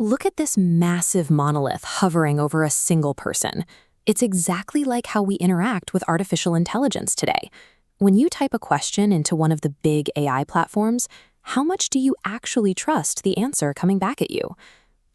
Look at this massive monolith hovering over a single person. It's exactly like how we interact with artificial intelligence today. When you type a question into one of the big AI platforms, how much do you actually trust the answer coming back at you?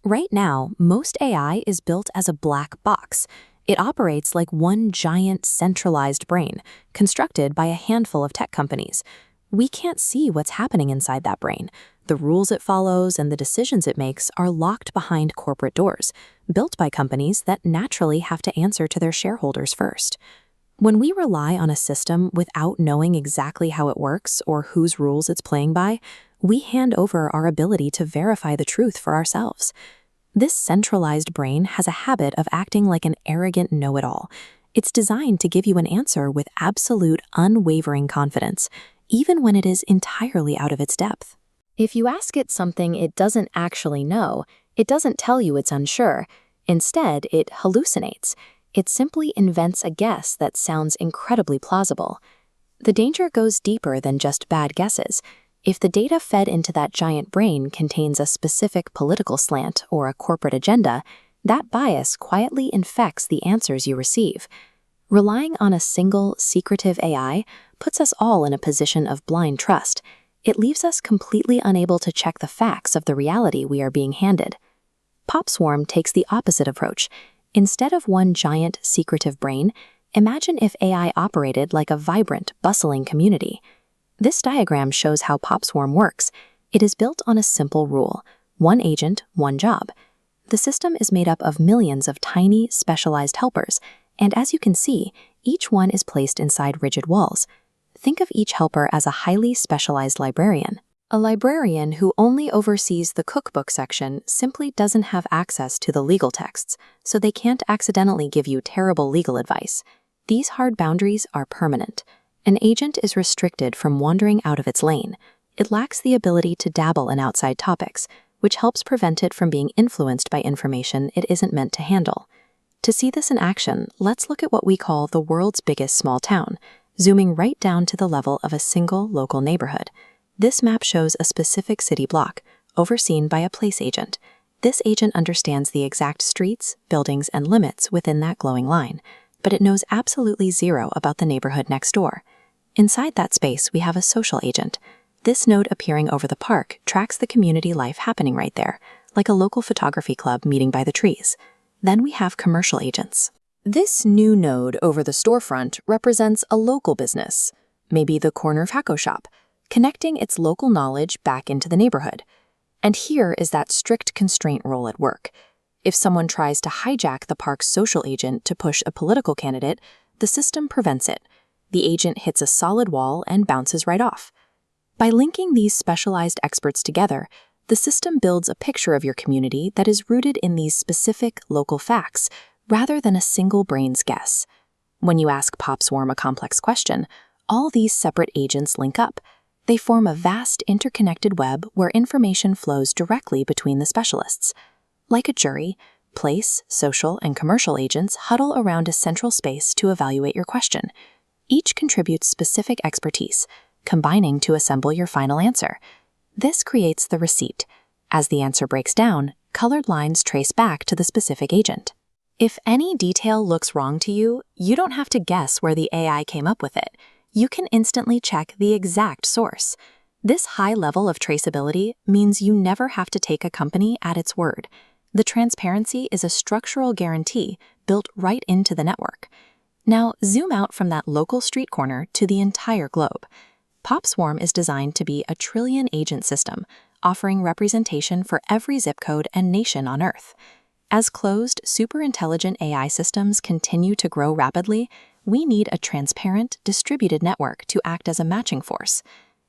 Right now, most AI is built as a black box. It operates like one giant centralized brain, constructed by a handful of tech companies. We can't see what's happening inside that brain. The rules it follows and the decisions it makes are locked behind corporate doors, built by companies that naturally have to answer to their shareholders first. When we rely on a system without knowing exactly how it works or whose rules it's playing by, we hand over our ability to verify the truth for ourselves. This centralized brain has a habit of acting like an arrogant know-it-all. It's designed to give you an answer with absolute, unwavering confidence, even when it is entirely out of its depth. If you ask it something it doesn't actually know, it doesn't tell you it's unsure. Instead, it hallucinates. It simply invents a guess that sounds incredibly plausible. The danger goes deeper than just bad guesses. If the data fed into that giant brain contains a specific political slant or a corporate agenda, that bias quietly infects the answers you receive. Relying on a single, secretive AI puts us all in a position of blind trust. It leaves us completely unable to check the facts of the reality we are being handed. PopSwarm takes the opposite approach. Instead of one giant, secretive brain, imagine if AI operated like a vibrant, bustling community. This diagram shows how PopSwarm works. It is built on a simple rule: one agent, one job. The system is made up of millions of tiny, specialized helpers, and as you can see, each one is placed inside rigid walls. Think of each helper as a highly specialized librarian. A librarian who only oversees the cookbook section simply doesn't have access to the legal texts, so they can't accidentally give you terrible legal advice. These hard boundaries are permanent. An agent is restricted from wandering out of its lane. It lacks the ability to dabble in outside topics, which helps prevent it from being influenced by information it isn't meant to handle. To see this in action, let's look at what we call the world's biggest small town, zooming right down to the level of a single local neighborhood. This map shows a specific city block, overseen by a place agent. This agent understands the exact streets, buildings, and limits within that glowing line, but it knows absolutely zero about the neighborhood next door. Inside that space, we have a social agent. This node appearing over the park tracks the community life happening right there, like a local photography club meeting by the trees. Then we have commercial agents. This new node over the storefront represents a local business, maybe the corner taco shop, connecting its local knowledge back into the neighborhood. And here is that strict constraint rule at work. If someone tries to hijack the park's social agent to push a political candidate, the system prevents it. The agent hits a solid wall and bounces right off. By linking these specialized experts together, the system builds a picture of your community that is rooted in these specific local facts, rather than a single brain's guess. When you ask PopSwarm a complex question, all these separate agents link up. They form a vast interconnected web where information flows directly between the specialists. Like a jury, place, social, and commercial agents huddle around a central space to evaluate your question. Each contributes specific expertise, combining to assemble your final answer. This creates the receipt. As the answer breaks down, colored lines trace back to the specific agent. If any detail looks wrong to you, you don't have to guess where the AI came up with it. You can instantly check the exact source. This high level of traceability means you never have to take a company at its word. The transparency is a structural guarantee built right into the network. Now, zoom out from that local street corner to the entire globe. PopSwarm is designed to be a trillion-agent system, offering representation for every zip code and nation on Earth. As closed, super-intelligent AI systems continue to grow rapidly, we need a transparent, distributed network to act as a matching force.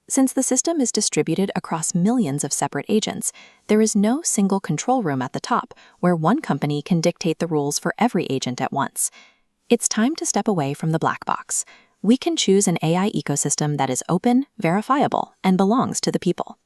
Since the system is distributed across millions of separate agents, there is no single control room at the top where one company can dictate the rules for every agent at once. It's time to step away from the black box. We can choose an AI ecosystem that is open, verifiable, and belongs to the people.